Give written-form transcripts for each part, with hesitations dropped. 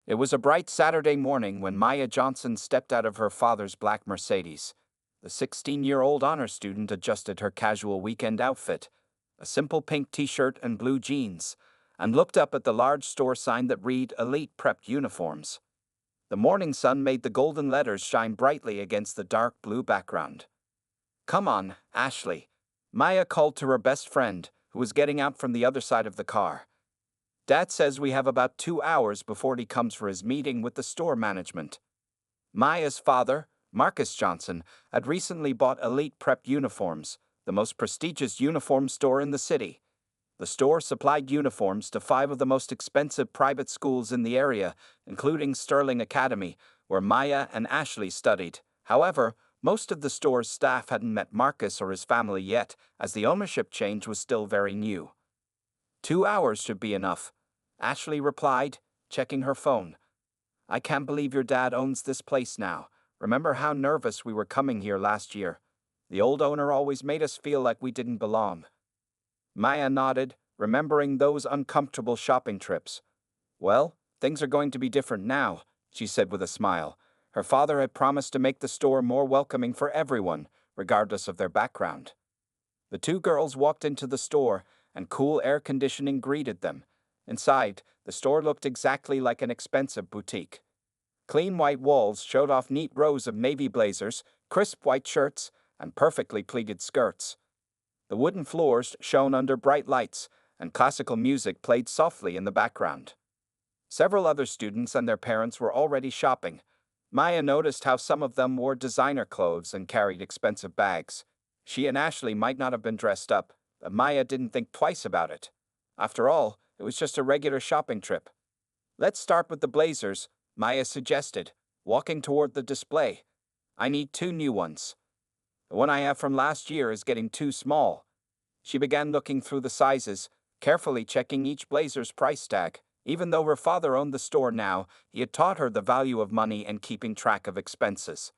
It was a bright Saturday morning when Maya Johnson stepped out of her father's black Mercedes. The 16-year-old honor student adjusted her casual weekend outfit, a simple pink t-shirt and blue jeans, and looked up at the large store sign that read Elite Prep Uniforms. The morning sun made the golden letters shine brightly against the dark blue background. "Come on, Ashley," Maya called to her best friend, who was getting out from the other side of the car. "Dad says we have about 2 hours before he comes for his meeting with the store management." Maya's father, Marcus Johnson, had recently bought Elite Prep Uniforms, the most prestigious uniform store in the city. The store supplied uniforms to 5 of the most expensive private schools in the area, including Sterling Academy, where Maya and Ashley studied. However, most of the store's staff hadn't met Marcus or his family yet, as the ownership change was still very new. "2 hours should be enough," Ashley replied, checking her phone. "I can't believe your dad owns this place now. Remember how nervous we were coming here last year? The old owner always made us feel like we didn't belong." Maya nodded, remembering those uncomfortable shopping trips. "Well, things are going to be different now," she said with a smile. Her father had promised to make the store more welcoming for everyone, regardless of their background. The two girls walked into the store, and cool air conditioning greeted them. Inside, the store looked exactly like an expensive boutique. Clean white walls showed off neat rows of navy blazers, crisp white shirts, and perfectly pleated skirts. The wooden floors shone under bright lights, and classical music played softly in the background. Several other students and their parents were already shopping. Maya noticed how some of them wore designer clothes and carried expensive bags. She and Ashley might not have been dressed up, but Maya didn't think twice about it. After all, it was just a regular shopping trip. "Let's start with the blazers," Maya suggested, walking toward the display. "I need 2 new ones. The one I have from last year is getting too small." She began looking through the sizes, carefully checking each blazer's price tag. Even though her father owned the store now, he had taught her the value of money and keeping track of expenses.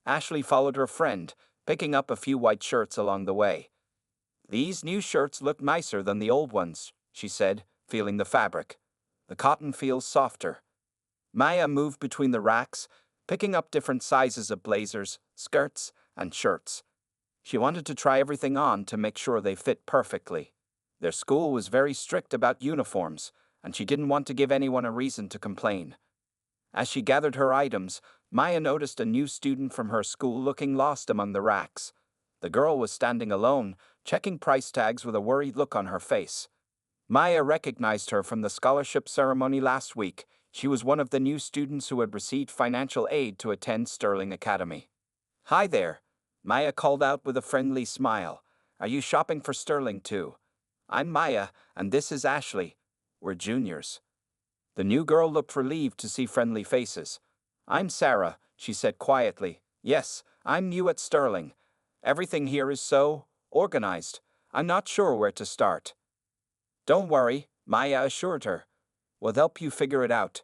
Ashley followed her friend, picking up a few white shirts along the way. "These new shirts look nicer than the old ones," she said, feeling the fabric. "The cotton feels softer." Maya moved between the racks, picking up different sizes of blazers, skirts, and shirts. She wanted to try everything on to make sure they fit perfectly. Their school was very strict about uniforms, and she didn't want to give anyone a reason to complain. As she gathered her items, Maya noticed a new student from her school looking lost among the racks. The girl was standing alone, checking price tags with a worried look on her face. Maya recognized her from the scholarship ceremony last week. She was one of the new students who had received financial aid to attend Sterling Academy. "Hi there," Maya called out with a friendly smile. "Are you shopping for Sterling too? I'm Maya, and this is Ashley. We're juniors." The new girl looked relieved to see friendly faces. "I'm Sarah," she said quietly. "Yes, I'm new at Sterling. Everything here is so organized. I'm not sure where to start." "Don't worry," Maya assured her. "We'll help you figure it out.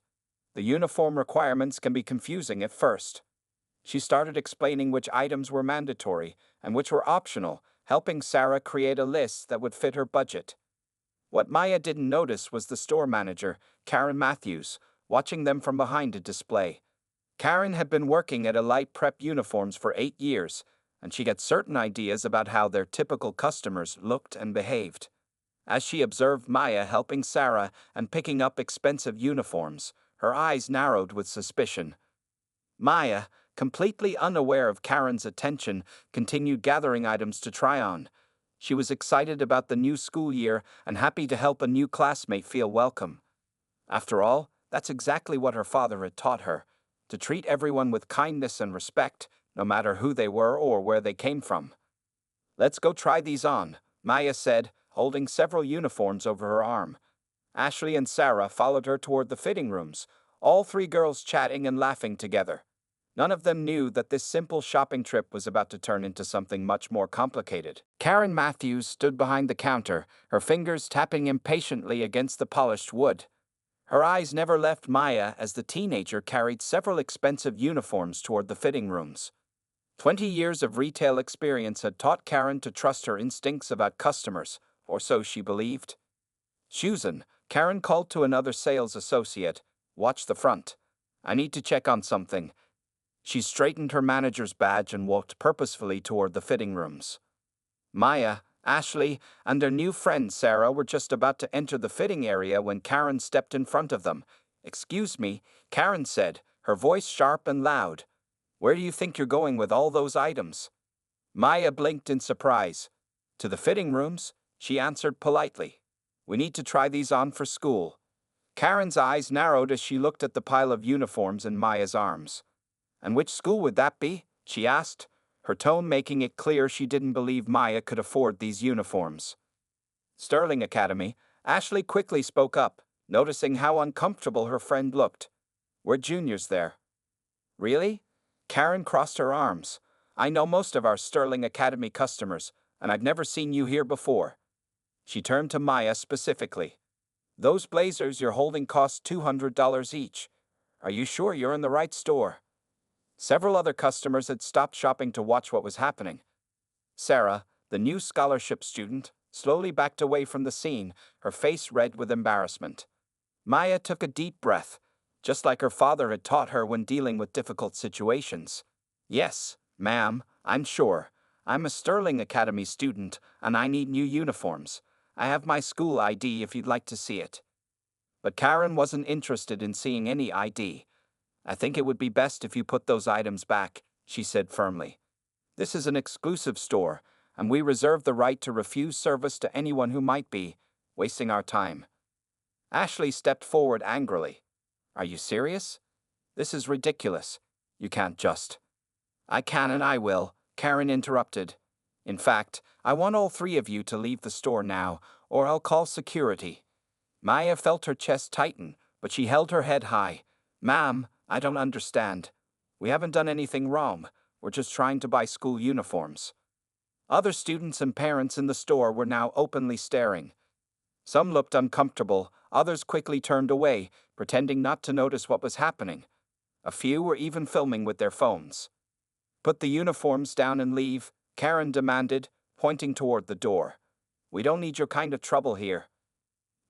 The uniform requirements can be confusing at first." She started explaining which items were mandatory and which were optional, helping Sarah create a list that would fit her budget. What Maya didn't notice was the store manager, Karen Matthews, watching them from behind a display. Karen had been working at Elite Prep Uniforms for 8 years, and she had certain ideas about how their typical customers looked and behaved. As she observed Maya helping Sarah and picking up expensive uniforms, her eyes narrowed with suspicion. Maya, completely unaware of Karen's attention, continued gathering items to try on. She was excited about the new school year and happy to help a new classmate feel welcome. After all, that's exactly what her father had taught her, to treat everyone with kindness and respect, no matter who they were or where they came from. "Let's go try these on," Maya said, holding several uniforms over her arm. Ashley and Sarah followed her toward the fitting rooms, all 3 girls chatting and laughing together. None of them knew that this simple shopping trip was about to turn into something much more complicated. Karen Matthews stood behind the counter, her fingers tapping impatiently against the polished wood. Her eyes never left Maya as the teenager carried several expensive uniforms toward the fitting rooms. 20 years of retail experience had taught Karen to trust her instincts about customers, or so she believed. "Susan," Karen called to another sales associate, Watch the front. I need to check on something. She straightened her manager's badge and walked purposefully toward the fitting rooms. Maya, Ashley, and their new friend Sarah were just about to enter the fitting area when Karen stepped in front of them. "Excuse me," Karen said, her voice sharp and loud. "Where do you think you're going with all those items?" Maya blinked in surprise. "To the fitting rooms," she answered politely. "We need to try these on for school." Karen's eyes narrowed as she looked at the pile of uniforms in Maya's arms. "And which school would that be?" she asked, her tone making it clear she didn't believe Maya could afford these uniforms. "Sterling Academy," Ashley quickly spoke up, noticing how uncomfortable her friend looked. "We're juniors there." "Really?" Karen crossed her arms. "I know most of our Sterling Academy customers, and I've never seen you here before." She turned to Maya specifically. "Those blazers you're holding cost $200 each. Are you sure you're in the right store?" Several other customers had stopped shopping to watch what was happening. Sarah, the new scholarship student, slowly backed away from the scene, her face red with embarrassment. Maya took a deep breath, just like her father had taught her when dealing with difficult situations. "Yes, ma'am, I'm sure. I'm a Sterling Academy student, and I need new uniforms. I have my school ID if you'd like to see it." But Karen wasn't interested in seeing any ID. "I think it would be best if you put those items back," she said firmly. "This is an exclusive store, and we reserve the right to refuse service to anyone who might be wasting our time." Ashley stepped forward angrily. "Are you serious? This is ridiculous. You can't just—" "I can and I will," Karen interrupted. "In fact, I want all three of you to leave the store now, or I'll call security." Maya felt her chest tighten, but she held her head high. "Ma'am, I don't understand. We haven't done anything wrong. We're just trying to buy school uniforms." Other students and parents in the store were now openly staring. Some looked uncomfortable, others quickly turned away, pretending not to notice what was happening. A few were even filming with their phones. "Put the uniforms down and leave," Karen demanded, pointing toward the door. "We don't need your kind of trouble here."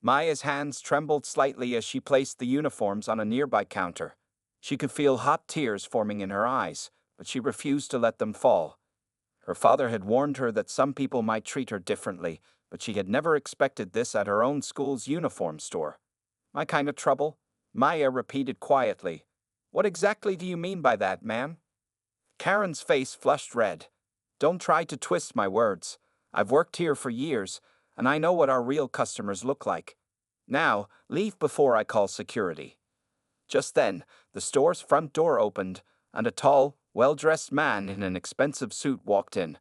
Maya's hands trembled slightly as she placed the uniforms on a nearby counter. She could feel hot tears forming in her eyes, but she refused to let them fall. Her father had warned her that some people might treat her differently, but she had never expected this at her own school's uniform store. "My kind of trouble?" Maya repeated quietly. "What exactly do you mean by that, ma'am?" Karen's face flushed red. "Don't try to twist my words. I've worked here for years, and I know what our real customers look like. Now, leave before I call security." Just then, the store's front door opened, and a tall, well-dressed man in an expensive suit walked in.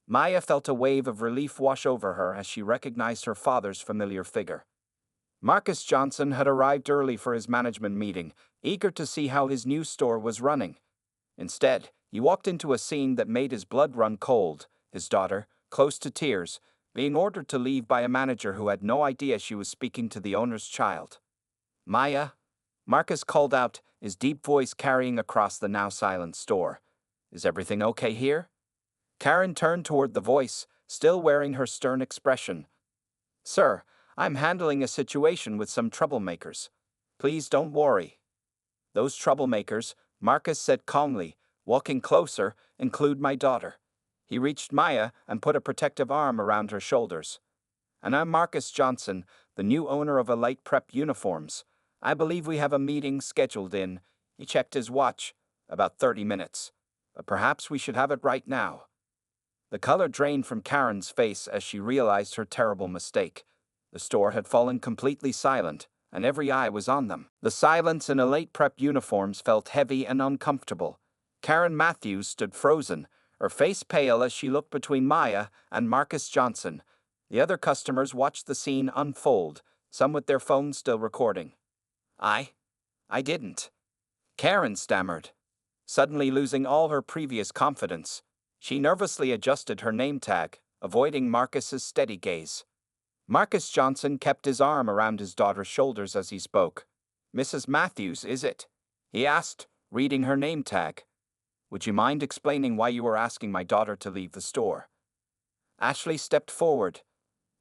Maya felt a wave of relief wash over her as she recognized her father's familiar figure. Marcus Johnson had arrived early for his management meeting, eager to see how his new store was running. Instead, he walked into a scene that made his blood run cold, his daughter, close to tears, being ordered to leave by a manager who had no idea she was speaking to the owner's child. "Maya?" Marcus called out, his deep voice carrying across the now silent store. "Is everything okay here?" Karen turned toward the voice, still wearing her stern expression. "Sir, I'm handling a situation with some troublemakers. Please don't worry." "Those troublemakers," Marcus said calmly, walking closer, "include my daughter." He reached Maya and put a protective arm around her shoulders. "And I'm Marcus Johnson, the new owner of Elite Prep Uniforms. I believe we have a meeting scheduled in," he checked his watch, "about 30 minutes. But perhaps we should have it right now." The color drained from Karen's face as she realized her terrible mistake. The store had fallen completely silent, and every eye was on them. The silence in Elite Prep uniforms felt heavy and uncomfortable. Karen Matthews stood frozen, her face pale as she looked between Maya and Marcus Johnson. The other customers watched the scene unfold, some with their phones still recording. I didn't." Karen stammered, suddenly losing all her previous confidence. She nervously adjusted her name tag, avoiding Marcus's steady gaze. Marcus Johnson kept his arm around his daughter's shoulders as he spoke. "Mrs. Matthews, is it?" he asked, reading her name tag. "Would you mind explaining why you were asking my daughter to leave the store?" Ashley stepped forward.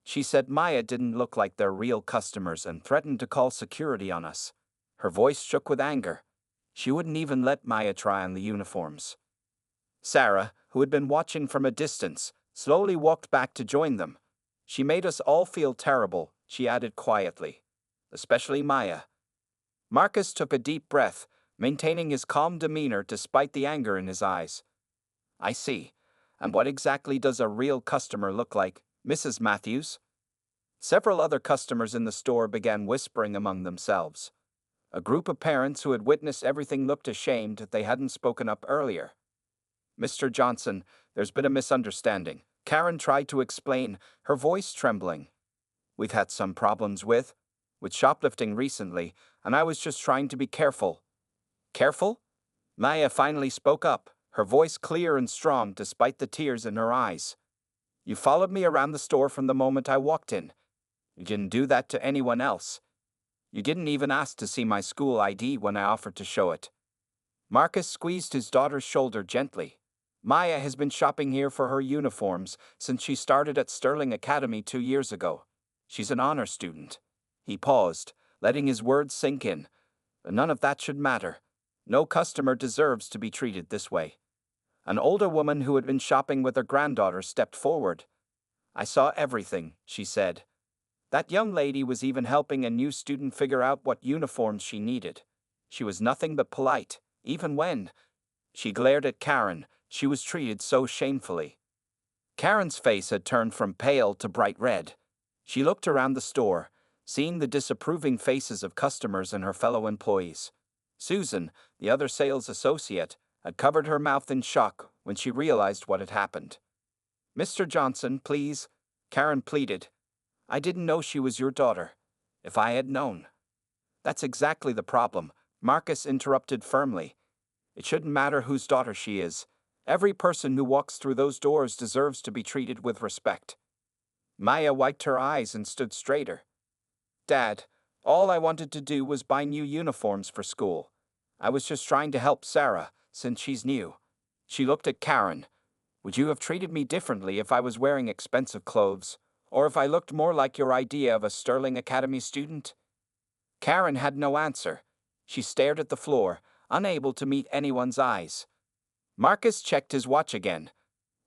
She said Maya didn't look like their real customers and threatened to call security on us. Her voice shook with anger. She wouldn't even let Maya try on the uniforms. Sarah, who had been watching from a distance, slowly walked back to join them. She made us all feel terrible, she added quietly. Especially Maya. Marcus took a deep breath, maintaining his calm demeanor despite the anger in his eyes. I see. And what exactly does a real customer look like, Mrs. Matthews? Several other customers in the store began whispering among themselves. A group of parents who had witnessed everything looked ashamed that they hadn't spoken up earlier. Mr. Johnson, there's been a misunderstanding, Karen tried to explain, her voice trembling. We've had some problems with shoplifting recently, and I was just trying to be careful. Careful? Maya finally spoke up, her voice clear and strong despite the tears in her eyes. You followed me around the store from the moment I walked in. You didn't do that to anyone else. You didn't even ask to see my school ID when I offered to show it. Marcus squeezed his daughter's shoulder gently. Maya has been shopping here for her uniforms since she started at Sterling Academy 2 years ago. She's an honor student. He paused, letting his words sink in. But none of that should matter. No customer deserves to be treated this way. An older woman who had been shopping with her granddaughter stepped forward. I saw everything, she said. That young lady was even helping a new student figure out what uniforms she needed. She was nothing but polite, even when she glared at Karen. She was treated so shamefully. Karen's face had turned from pale to bright red. She looked around the store, seeing the disapproving faces of customers and her fellow employees. Susan, the other sales associate, had covered her mouth in shock when she realized what had happened. Mr. Johnson, please, Karen pleaded. I didn't know she was your daughter. If I had known. That's exactly the problem, Marcus interrupted firmly. It shouldn't matter whose daughter she is. Every person who walks through those doors deserves to be treated with respect. Maya wiped her eyes and stood straighter. Dad, all I wanted to do was buy new uniforms for school. I was just trying to help Sarah, since she's new. She looked at Karen. Would you have treated me differently if I was wearing expensive clothes, or if I looked more like your idea of a Sterling Academy student? Karen had no answer. She stared at the floor, unable to meet anyone's eyes. Marcus checked his watch again.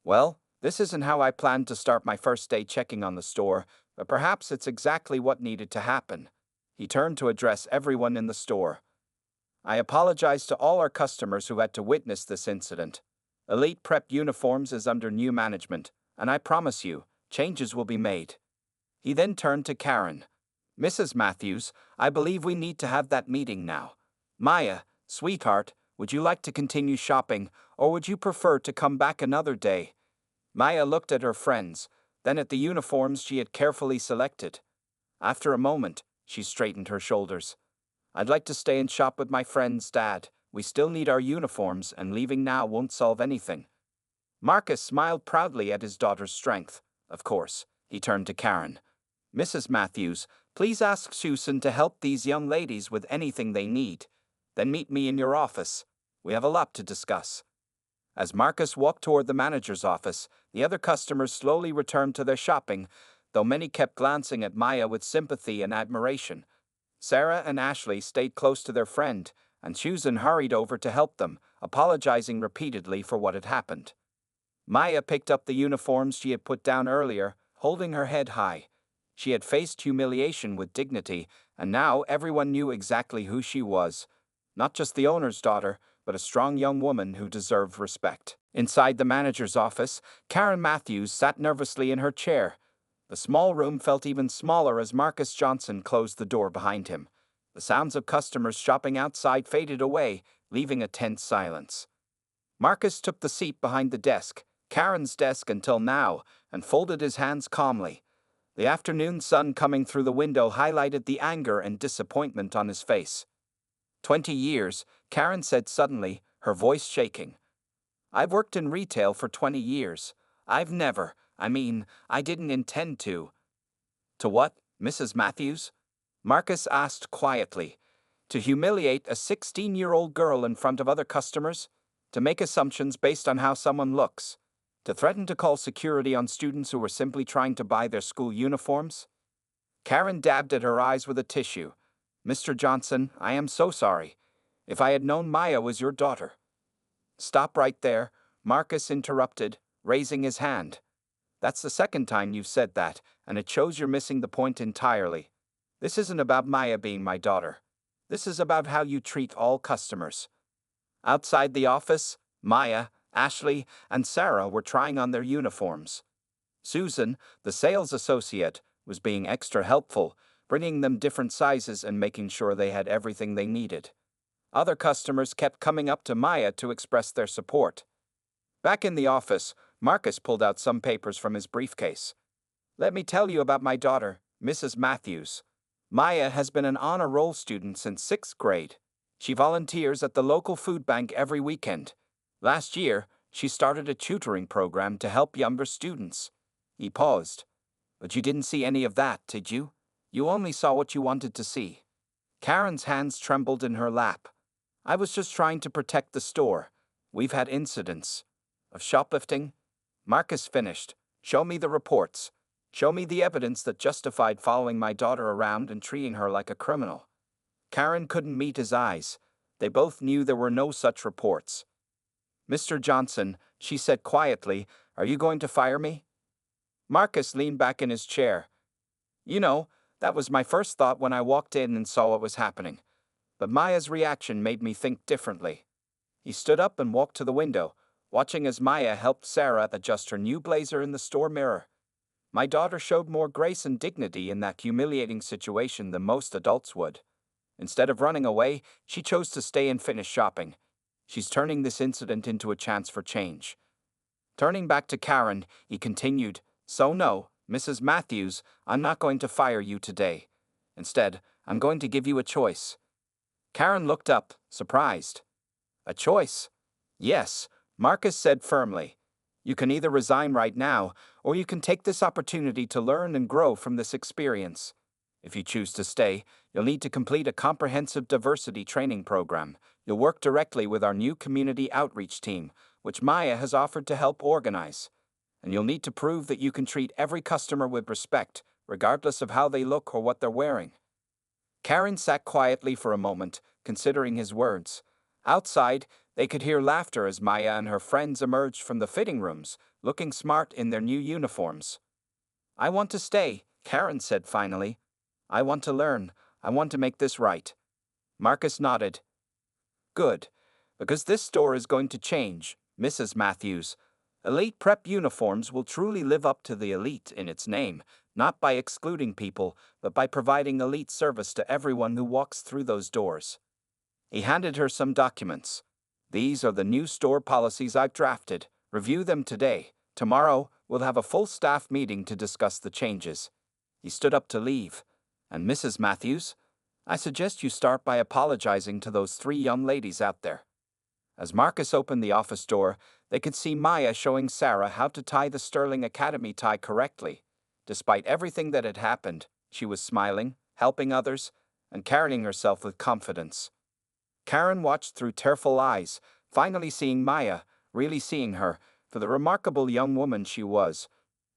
Well, this isn't how I planned to start my first day checking on the store, but perhaps it's exactly what needed to happen. He turned to address everyone in the store. I apologize to all our customers who had to witness this incident. Elite Prep Uniforms is under new management, and I promise you, changes will be made. He then turned to Karen. Mrs. Matthews, I believe we need to have that meeting now. Maya, sweetheart, would you like to continue shopping, or would you prefer to come back another day? Maya looked at her friends, then at the uniforms she had carefully selected. After a moment, she straightened her shoulders. I'd like to stay and shop with my friends, Dad. We still need our uniforms, and leaving now won't solve anything. Marcus smiled proudly at his daughter's strength. Of course, he turned to Karen. Mrs. Matthews, please ask Susan to help these young ladies with anything they need. Then meet me in your office. We have a lot to discuss. As Marcus walked toward the manager's office, the other customers slowly returned to their shopping, though many kept glancing at Maya with sympathy and admiration. Sarah and Ashley stayed close to their friend, and Susan hurried over to help them, apologizing repeatedly for what had happened. Maya picked up the uniforms she had put down earlier, holding her head high. She had faced humiliation with dignity, and now everyone knew exactly who she was. Not just the owner's daughter, but a strong young woman who deserved respect. Inside the manager's office, Karen Matthews sat nervously in her chair. The small room felt even smaller as Marcus Johnson closed the door behind him. The sounds of customers shopping outside faded away, leaving a tense silence. Marcus took the seat behind the desk, Karen's desk until now, and folded his hands calmly. The afternoon sun coming through the window highlighted the anger and disappointment on his face. 20 years, Karen said suddenly, her voice shaking. I've worked in retail for 20 years. I didn't intend to. To what, Mrs. Matthews? Marcus asked quietly. To humiliate a 16-year-old girl in front of other customers? To make assumptions based on how someone looks? To threaten to call security on students who were simply trying to buy their school uniforms? Karen dabbed at her eyes with a tissue. Mr. Johnson, I am so sorry. If I had known Maya was your daughter. Stop right there, Marcus interrupted, raising his hand. That's the second time you've said that, and it shows you're missing the point entirely. This isn't about Maya being my daughter. This is about how you treat all customers. Outside the office, Maya, Ashley, and Sarah were trying on their uniforms. Susan, the sales associate, was being extra helpful, bringing them different sizes and making sure they had everything they needed. Other customers kept coming up to Maya to express their support. Back in the office, Marcus pulled out some papers from his briefcase. Let me tell you about my daughter, Mrs. Matthews. Maya has been an honor roll student since 6th grade. She volunteers at the local food bank every weekend. Last year, she started a tutoring program to help younger students. He paused. But you didn't see any of that, did you? You only saw what you wanted to see. Karen's hands trembled in her lap. I was just trying to protect the store. We've had incidents. Of shoplifting? Marcus finished. Show me the reports. Show me the evidence that justified following my daughter around and treating her like a criminal. Karen couldn't meet his eyes. They both knew there were no such reports. Mr. Johnson, she said quietly, are you going to fire me? Marcus leaned back in his chair. You know, that was my first thought when I walked in and saw what was happening. But Maya's reaction made me think differently. He stood up and walked to the window, watching as Maya helped Sarah adjust her new blazer in the store mirror. My daughter showed more grace and dignity in that humiliating situation than most adults would. Instead of running away, she chose to stay and finish shopping. She's turning this incident into a chance for change. Turning back to Karen, he continued, So no, Mrs. Matthews, I'm not going to fire you today. Instead, I'm going to give you a choice. Karen looked up, surprised. A choice? Yes, Marcus said firmly. You can either resign right now, or you can take this opportunity to learn and grow from this experience. If you choose to stay, you'll need to complete a comprehensive diversity training program. You'll work directly with our new community outreach team, which Maya has offered to help organize. And you'll need to prove that you can treat every customer with respect, regardless of how they look or what they're wearing. Karen sat quietly for a moment, considering his words. Outside, they could hear laughter as Maya and her friends emerged from the fitting rooms, looking smart in their new uniforms. I want to stay, Karen said finally. I want to learn. I want to make this right. Marcus nodded. Good, because this store is going to change, Mrs. Matthews. Elite Prep uniforms will truly live up to the elite in its name, not by excluding people, but by providing elite service to everyone who walks through those doors. He handed her some documents. These are the new store policies I've drafted. Review them today. Tomorrow, we'll have a full staff meeting to discuss the changes. He stood up to leave. And Mrs. Matthews, I suggest you start by apologizing to those 3 young ladies out there. As Marcus opened the office door, they could see Maya showing Sarah how to tie the Sterling Academy tie correctly. Despite everything that had happened, she was smiling, helping others, and carrying herself with confidence. Karen watched through tearful eyes, finally seeing Maya, really seeing her, for the remarkable young woman she was.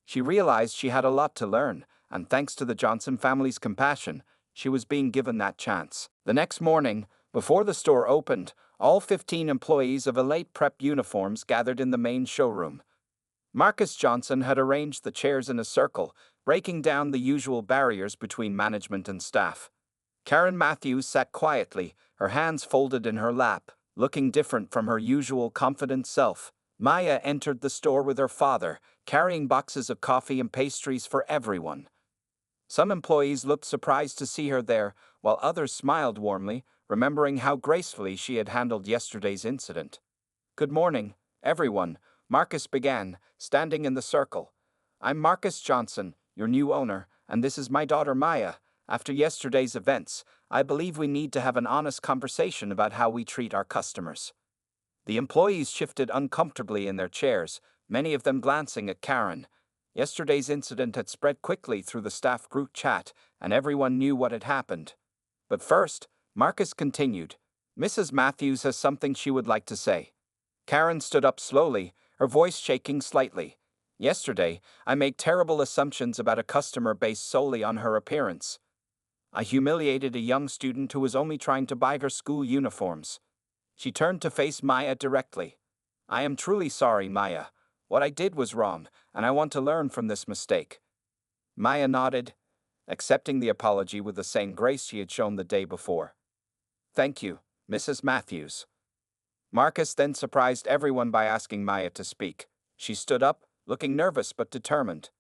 She realized she had a lot to learn, and thanks to the Johnson family's compassion, she was being given that chance. The next morning, before the store opened, all 15 employees of Elite Prep uniforms gathered in the main showroom. Marcus Johnson had arranged the chairs in a circle, breaking down the usual barriers between management and staff. Karen Matthews sat quietly, her hands folded in her lap, looking different from her usual confident self. Maya entered the store with her father, carrying boxes of coffee and pastries for everyone. Some employees looked surprised to see her there, while others smiled warmly, remembering how gracefully she had handled yesterday's incident. Good morning, everyone, Marcus began, standing in the circle. I'm Marcus Johnson, your new owner, and this is my daughter Maya. After yesterday's events, I believe we need to have an honest conversation about how we treat our customers. The employees shifted uncomfortably in their chairs, many of them glancing at Karen. Yesterday's incident had spread quickly through the staff group chat, and everyone knew what had happened. But first, Marcus continued. Mrs. Matthews has something she would like to say. Karen stood up slowly, her voice shaking slightly. Yesterday, I made terrible assumptions about a customer based solely on her appearance. I humiliated a young student who was only trying to buy her school uniforms. She turned to face Maya directly. I am truly sorry, Maya. What I did was wrong, and I want to learn from this mistake. Maya nodded, accepting the apology with the same grace she had shown the day before. Thank you, Mrs. Matthews. Marcus then surprised everyone by asking Maya to speak. She stood up, looking nervous but determined.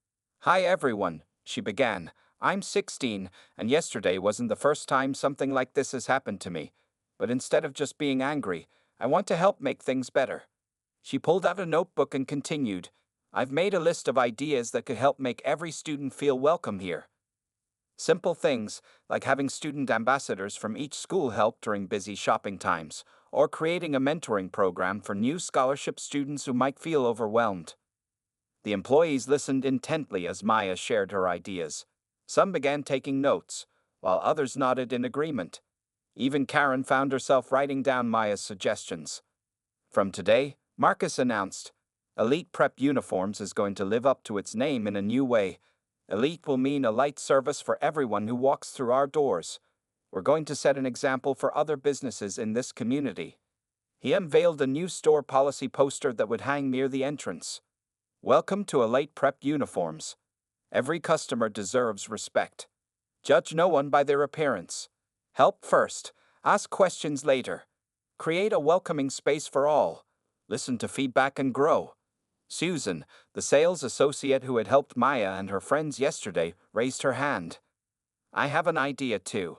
Hi everyone, she began. I'm 16, and yesterday wasn't the first time something like this has happened to me. But instead of just being angry, I want to help make things better. She pulled out a notebook and continued, I've made a list of ideas that could help make every student feel welcome here. Simple things, like having student ambassadors from each school help during busy shopping times, or creating a mentoring program for new scholarship students who might feel overwhelmed. The employees listened intently as Maya shared her ideas. Some began taking notes, while others nodded in agreement. Even Karen found herself writing down Maya's suggestions. From today, Marcus announced, Elite Prep Uniforms is going to live up to its name in a new way. Elite will mean a light service for everyone who walks through our doors. We're going to set an example for other businesses in this community. He unveiled a new store policy poster that would hang near the entrance. Welcome to Elite Prep Uniforms. Every customer deserves respect. Judge no one by their appearance. Help first, ask questions later. Create a welcoming space for all. Listen to feedback and grow. Susan, the sales associate who had helped Maya and her friends yesterday, raised her hand. I have an idea too.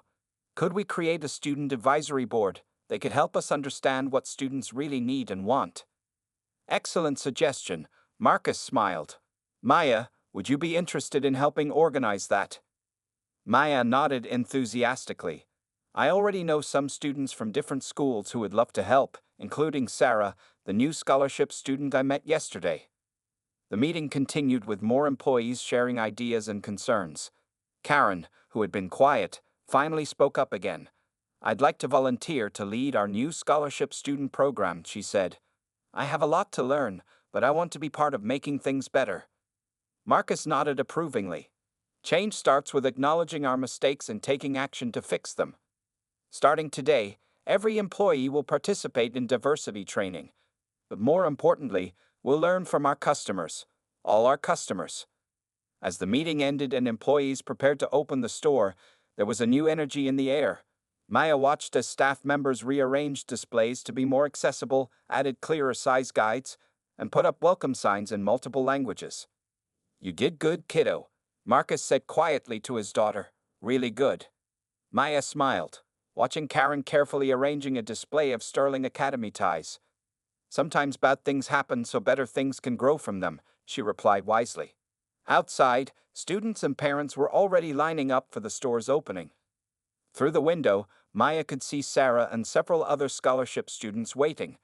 Could we create a student advisory board that could help us understand what students really need and want? Excellent suggestion, Marcus smiled. Maya, would you be interested in helping organize that? Maya nodded enthusiastically. I already know some students from different schools who would love to help, including Sarah, the new scholarship student I met yesterday. The meeting continued with more employees sharing ideas and concerns. Karen, who had been quiet, finally spoke up again. I'd like to volunteer to lead our new scholarship student program, she said. I have a lot to learn, but I want to be part of making things better. Marcus nodded approvingly. Change starts with acknowledging our mistakes and taking action to fix them. Starting today, every employee will participate in diversity training. But more importantly, we'll learn from our customers, all our customers. As the meeting ended and employees prepared to open the store, there was a new energy in the air. Maya watched as staff members rearranged displays to be more accessible, added clearer size guides, and put up welcome signs in multiple languages. You did good, kiddo, Marcus said quietly to his daughter. Really good. Maya smiled, watching Karen carefully arranging a display of Sterling Academy ties. Sometimes bad things happen so better things can grow from them, she replied wisely. Outside, students and parents were already lining up for the store's opening. Through the window, Maya could see Sarah and several other scholarship students waiting.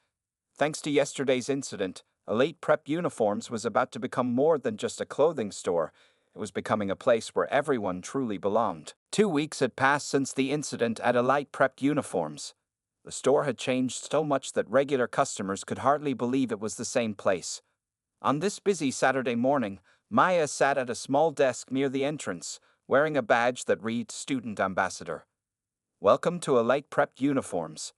Thanks to yesterday's incident, Elite Prep Uniforms was about to become more than just a clothing store. It was becoming a place where everyone truly belonged. 2 weeks had passed since the incident at Elite Prep Uniforms. The store had changed so much that regular customers could hardly believe it was the same place. On this busy Saturday morning, Maya sat at a small desk near the entrance, wearing a badge that read Student Ambassador. Welcome to Elite Prep Uniforms.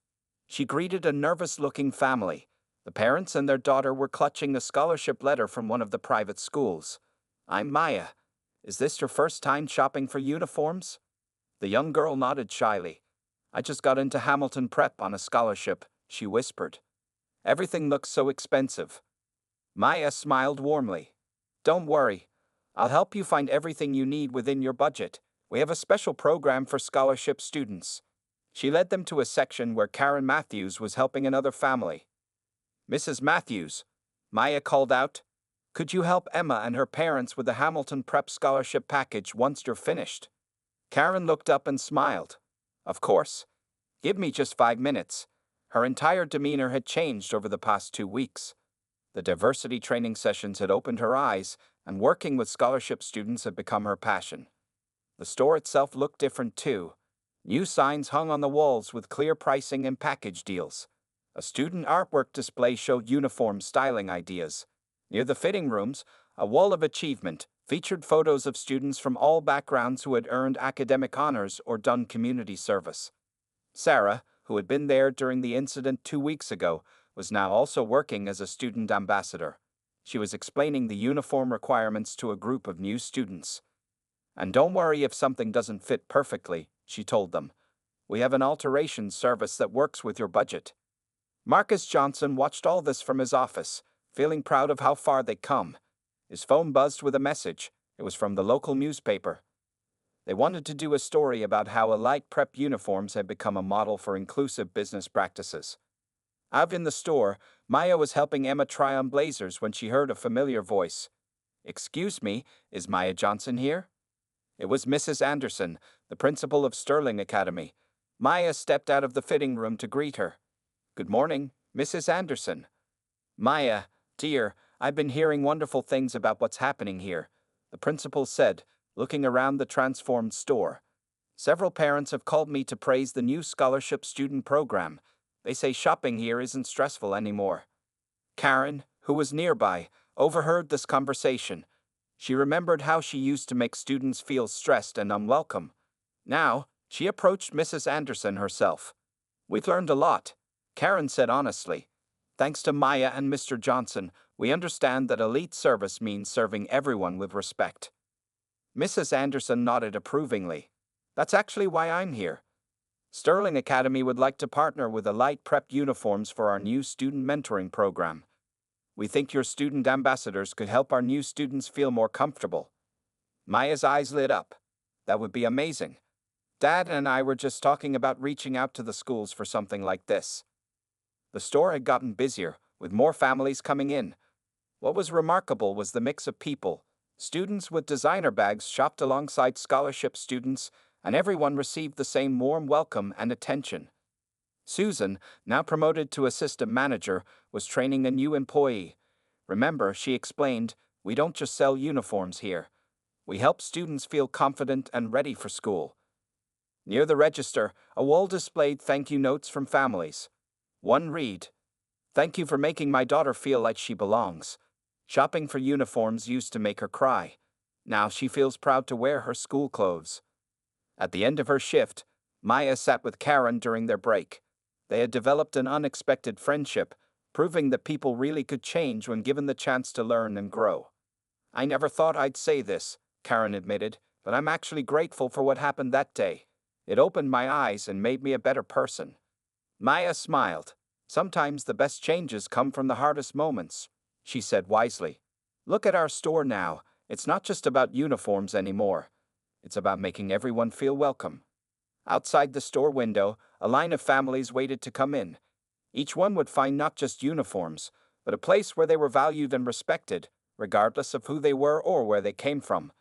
She greeted a nervous-looking family. The parents and their daughter were clutching a scholarship letter from one of the private schools. I'm Maya. Is this your first time shopping for uniforms? The young girl nodded shyly. I just got into Hamilton Prep on a scholarship, she whispered. Everything looks so expensive. Maya smiled warmly. Don't worry. I'll help you find everything you need within your budget. We have a special program for scholarship students. She led them to a section where Karen Matthews was helping another family. Mrs. Matthews, Maya called out, could you help Emma and her parents with the Hamilton Prep scholarship package once you're finished? Karen looked up and smiled. Of course. Give me just 5 minutes. Her entire demeanor had changed over the past 2 weeks. The diversity training sessions had opened her eyes, and working with scholarship students had become her passion. The store itself looked different too. New signs hung on the walls with clear pricing and package deals. A student artwork display showed uniform styling ideas. Near the fitting rooms, a wall of achievement, featured photos of students from all backgrounds who had earned academic honors or done community service. Sarah, who had been there during the incident 2 weeks ago, was now also working as a student ambassador. She was explaining the uniform requirements to a group of new students. "And don't worry if something doesn't fit perfectly," she told them. "We have an alterations service that works with your budget." Marcus Johnson watched all this from his office, feeling proud of how far they'd come. His phone buzzed with a message. It was from the local newspaper. They wanted to do a story about how Elite Prep uniforms had become a model for inclusive business practices. Out in the store, Maya was helping Emma try on blazers when she heard a familiar voice. "Excuse me, is Maya Johnson here?" It was Mrs. Anderson, the principal of Sterling Academy. Maya stepped out of the fitting room to greet her. "Good morning, Mrs. Anderson." "Maya, dear, I've been hearing wonderful things about what's happening here," the principal said, looking around the transformed store. "Several parents have called me to praise the new scholarship student program. They say shopping here isn't stressful anymore." Karen, who was nearby, overheard this conversation. She remembered how she used to make students feel stressed and unwelcome. Now, she approached Mrs. Anderson herself. "We've learned a lot," Karen said honestly. "Thanks to Maya and Mr. Johnson, we understand that elite service means serving everyone with respect." Mrs. Anderson nodded approvingly. "That's actually why I'm here. Sterling Academy would like to partner with Elite Prep uniforms for our new student mentoring program. We think your student ambassadors could help our new students feel more comfortable." Maya's eyes lit up. "That would be amazing. Dad and I were just talking about reaching out to the schools for something like this." The store had gotten busier, with more families coming in. What was remarkable was the mix of people. Students with designer bags shopped alongside scholarship students, and everyone received the same warm welcome and attention. Susan, now promoted to assistant manager, was training a new employee. "Remember," she explained, "we don't just sell uniforms here. We help students feel confident and ready for school." Near the register, a wall displayed thank you notes from families. One read, "Thank you for making my daughter feel like she belongs. Shopping for uniforms used to make her cry. Now she feels proud to wear her school clothes." At the end of her shift, Maya sat with Karen during their break. They had developed an unexpected friendship, proving that people really could change when given the chance to learn and grow. "I never thought I'd say this," Karen admitted, "but I'm actually grateful for what happened that day. It opened my eyes and made me a better person." Maya smiled. "Sometimes the best changes come from the hardest moments," she said wisely. "Look at our store now. It's not just about uniforms anymore. It's about making everyone feel welcome." Outside the store window, a line of families waited to come in. Each one would find not just uniforms, but a place where they were valued and respected, regardless of who they were or where they came from.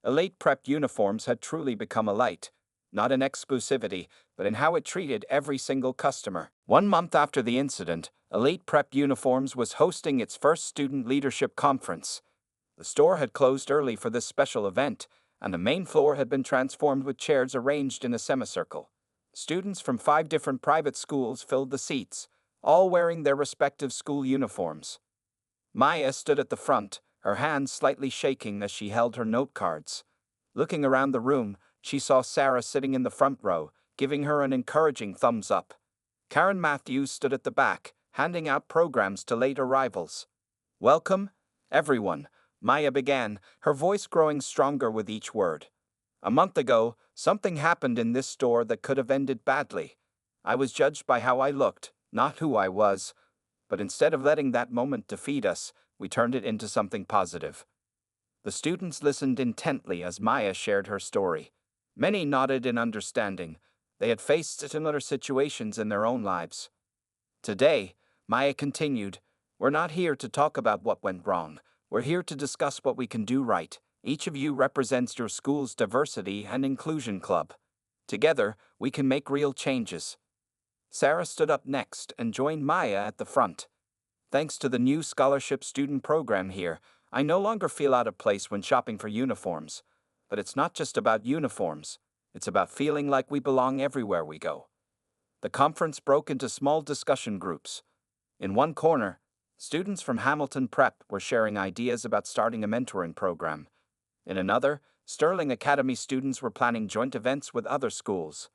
Elite Prep uniforms had truly become Elite, not in exclusivity, but in how it treated every single customer. 1 month after the incident, Elite Prep Uniforms was hosting its first student leadership conference. The store had closed early for this special event, and the main floor had been transformed with chairs arranged in a semicircle. Students from 5 different private schools filled the seats, all wearing their respective school uniforms. Maya stood at the front, her hands slightly shaking as she held her note cards. Looking around the room, she saw Sarah sitting in the front row, giving her an encouraging thumbs up. Karen Matthews stood at the back, handing out programs to late arrivals. "Welcome, everyone," Maya began, her voice growing stronger with each word. "A month ago, something happened in this store that could have ended badly. I was judged by how I looked, not who I was. But instead of letting that moment defeat us, we turned it into something positive." The students listened intently as Maya shared her story. Many nodded in understanding. They had faced similar situations in their own lives. "Today," Maya continued, "we're not here to talk about what went wrong. We're here to discuss what we can do right. Each of you represents your school's diversity and inclusion club. Together, we can make real changes." Sarah stood up next and joined Maya at the front. "Thanks to the new scholarship student program here, I no longer feel out of place when shopping for uniforms. But it's not just about uniforms. It's about feeling like we belong everywhere we go." The conference broke into small discussion groups. In one corner, students from Hamilton Prep were sharing ideas about starting a mentoring program. In another, Sterling Academy students were planning joint events with other schools.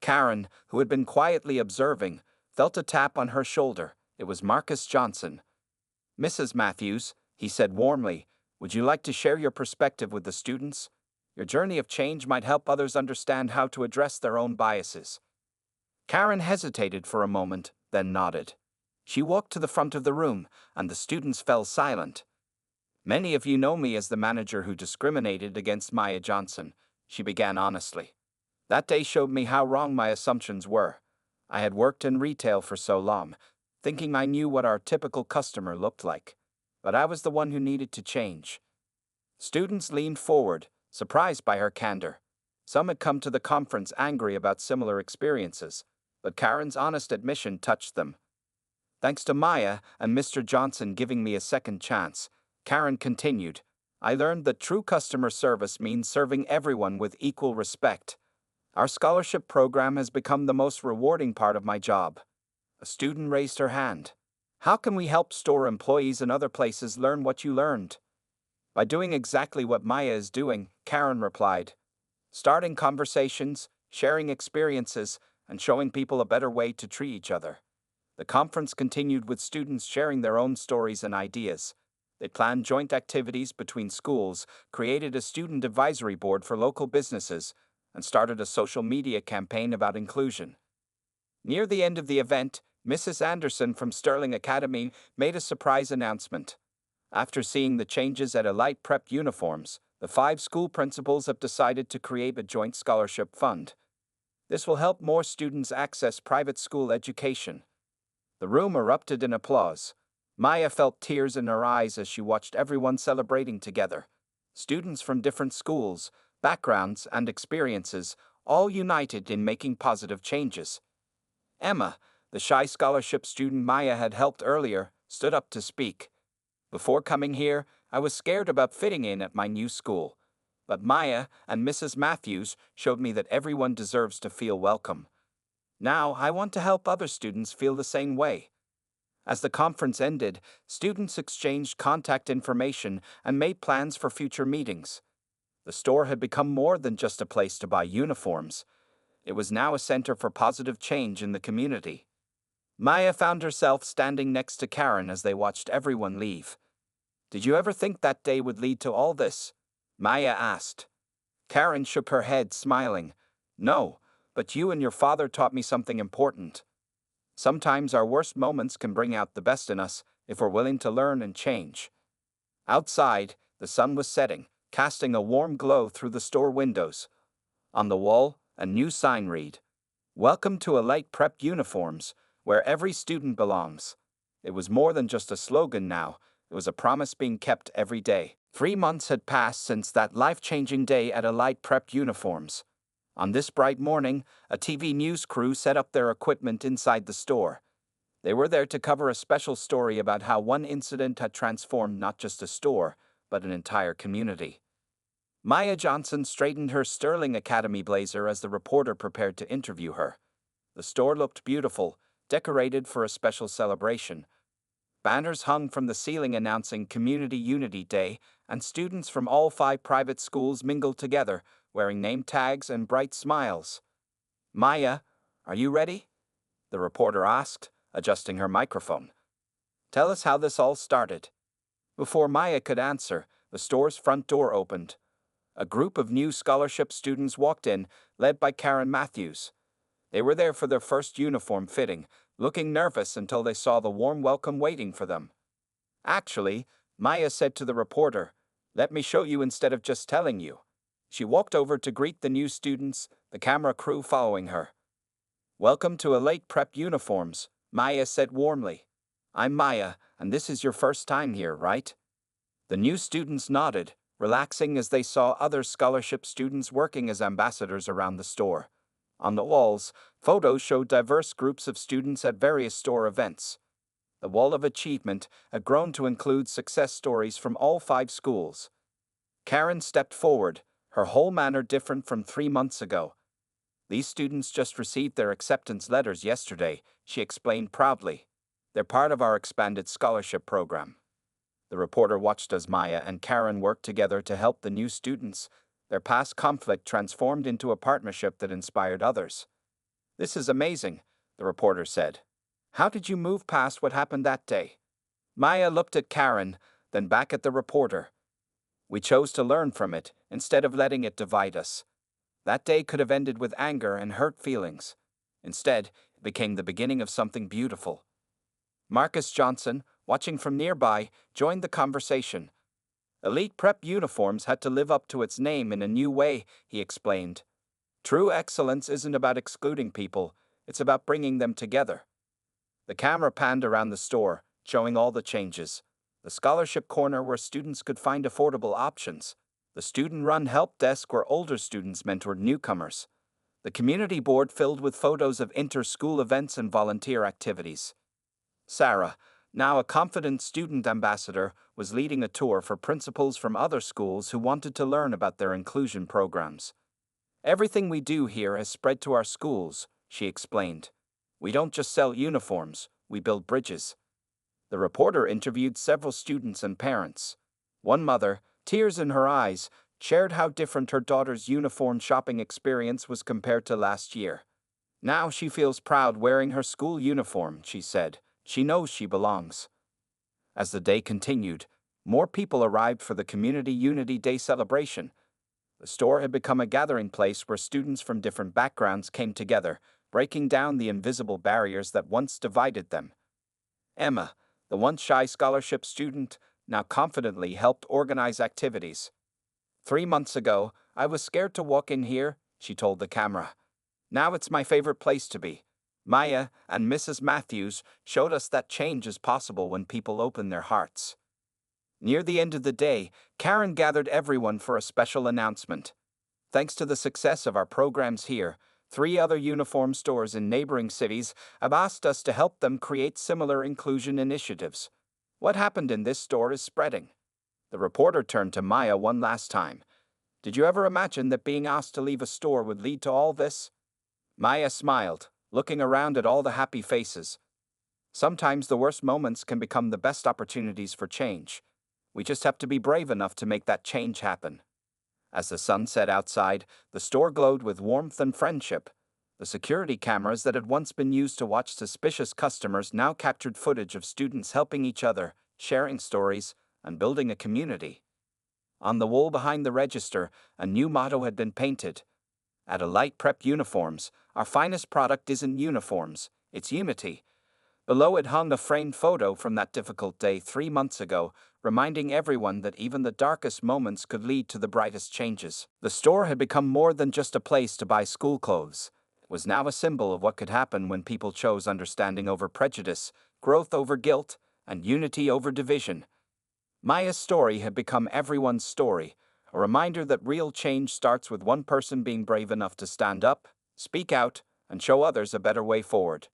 Karen, who had been quietly observing, felt a tap on her shoulder. It was Marcus Johnson. "Mrs. Matthews," he said warmly, "would you like to share your perspective with the students? Your journey of change might help others understand how to address their own biases." Karen hesitated for a moment, then nodded. She walked to the front of the room, and the students fell silent. "Many of you know me as the manager who discriminated against Maya Johnson," she began honestly. "That day showed me how wrong my assumptions were. I had worked in retail for so long, thinking I knew what our typical customer looked like. But I was the one who needed to change." Students leaned forward, surprised by her candor. Some had come to the conference angry about similar experiences, but Karen's honest admission touched them. "Thanks to Maya and Mr. Johnson giving me a second chance," Karen continued, "I learned that true customer service means serving everyone with equal respect. Our scholarship program has become the most rewarding part of my job." A student raised her hand. "How can we help store employees and other places learn what you learned?" "By doing exactly what Maya is doing," Karen replied. "Starting conversations, sharing experiences, and showing people a better way to treat each other." The conference continued with students sharing their own stories and ideas. They planned joint activities between schools, created a student advisory board for local businesses, and started a social media campaign about inclusion. Near the end of the event, Mrs. Anderson from Sterling Academy made a surprise announcement. After seeing the changes at Elite Prep uniforms, the 5 school principals have decided to create a joint scholarship fund. This will help more students access private school education. The room erupted in applause. Maya felt tears in her eyes as she watched everyone celebrating together. Students from different schools, backgrounds, and experiences, all united in making positive changes. Emma, the shy scholarship student Maya had helped earlier, stood up to speak. "Before coming here, I was scared about fitting in at my new school. But Maya and Mrs. Matthews showed me that everyone deserves to feel welcome. Now I want to help other students feel the same way." As the conference ended, students exchanged contact information and made plans for future meetings. The store had become more than just a place to buy uniforms. It was now a center for positive change in the community. Maya found herself standing next to Karen as they watched everyone leave. "Did you ever think that day would lead to all this?" Maya asked. Karen shook her head, smiling. "No, but you and your father taught me something important. Sometimes our worst moments can bring out the best in us if we're willing to learn and change." Outside, the sun was setting, casting a warm glow through the store windows. On the wall, a new sign read, "Welcome to Elite Prep Uniforms, where every student belongs." It was more than just a slogan now, it was a promise being kept every day. 3 months had passed since that life-changing day at Elite Prep Uniforms. On this bright morning, a TV news crew set up their equipment inside the store. They were there to cover a special story about how one incident had transformed not just a store, but an entire community. Maya Johnson straightened her Sterling Academy blazer as the reporter prepared to interview her. The store looked beautiful, decorated for a special celebration. Banners hung from the ceiling announcing Community Unity Day, and students from all 5 private schools mingled together, wearing name tags and bright smiles. "Maya, are you ready?" the reporter asked, adjusting her microphone. "Tell us how this all started." Before Maya could answer, the store's front door opened. A group of new scholarship students walked in, led by Karen Matthews. They were there for their first uniform fitting, looking nervous until they saw the warm welcome waiting for them. "Actually," Maya said to the reporter, "let me show you instead of just telling you." She walked over to greet the new students, the camera crew following her. "Welcome to Elite Prep Uniforms," Maya said warmly. "I'm Maya, and this is your first time here, right?" The new students nodded, relaxing as they saw other scholarship students working as ambassadors around the store. On the walls, photos showed diverse groups of students at various store events. The Wall of Achievement had grown to include success stories from all 5 schools. Karen stepped forward, her whole manner different from 3 months ago. "These students just received their acceptance letters yesterday," she explained proudly. "They're part of our expanded scholarship program." The reporter watched as Maya and Karen worked together to help the new students. Their past conflict transformed into a partnership that inspired others. "This is amazing," the reporter said. "How did you move past what happened that day?" Maya looked at Karen, then back at the reporter. "We chose to learn from it, instead of letting it divide us. That day could have ended with anger and hurt feelings. Instead, it became the beginning of something beautiful." Marcus Johnson, watching from nearby, joined the conversation. "Elite prep uniforms had to live up to its name in a new way," he explained. "True excellence isn't about excluding people, it's about bringing them together." The camera panned around the store, showing all the changes. The scholarship corner where students could find affordable options. The student-run help desk where older students mentored newcomers. The community board filled with photos of inter-school events and volunteer activities. Sarah, now a confident student ambassador, was leading a tour for principals from other schools who wanted to learn about their inclusion programs. "Everything we do here has spread to our schools," she explained. "We don't just sell uniforms, we build bridges." The reporter interviewed several students and parents. One mother, tears in her eyes, shared how different her daughter's uniform shopping experience was compared to last year. "Now she feels proud wearing her school uniform," she said. "She knows she belongs." As the day continued, more people arrived for the Community Unity Day celebration. The store had become a gathering place where students from different backgrounds came together, breaking down the invisible barriers that once divided them. Emma, the once shy scholarship student, now confidently helped organize activities. "3 months ago, I was scared to walk in here," she told the camera. "Now it's my favorite place to be." Maya and Mrs. Matthews showed us that change is possible when people open their hearts. Near the end of the day, Karen gathered everyone for a special announcement. "Thanks to the success of our programs here, 3 other uniform stores in neighboring cities have asked us to help them create similar inclusion initiatives. What happened in this store is spreading." The reporter turned to Maya one last time. "Did you ever imagine that being asked to leave a store would lead to all this?" Maya smiled, looking around at all the happy faces. "Sometimes the worst moments can become the best opportunities for change. We just have to be brave enough to make that change happen." As the sun set outside, the store glowed with warmth and friendship. The security cameras that had once been used to watch suspicious customers now captured footage of students helping each other, sharing stories, and building a community. On the wall behind the register, a new motto had been painted. "At Elite Prep Uniforms, our finest product isn't uniforms, it's unity." Below it hung a framed photo from that difficult day 3 months ago, reminding everyone that even the darkest moments could lead to the brightest changes. The store had become more than just a place to buy school clothes. It was now a symbol of what could happen when people chose understanding over prejudice, growth over guilt, and unity over division. Maya's story had become everyone's story, a reminder that real change starts with one person being brave enough to stand up, speak out, and show others a better way forward.